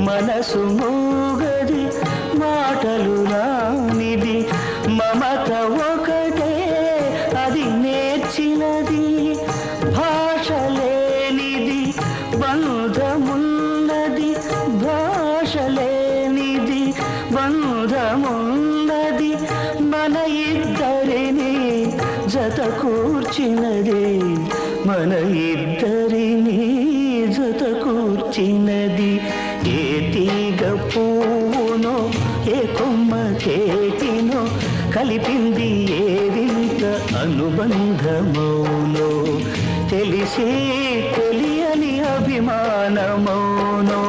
మనసు మూగది మాటలు రానిది మమత ఒకటే అది నేర్చినది భాష లేనిది బంధమున్నది భాష లేనిది బంధమున్నది మన ఇద్దరిని జత కూర్చినది మన ఇద్దరిని జత కూర్చినది ఏ తీగ పువ్వునో ఏ కొమ్మ చేతినో కలిపింది ఏ వింత అనుబంధమౌనో తెలిసి తెలియని అభిమానమౌనో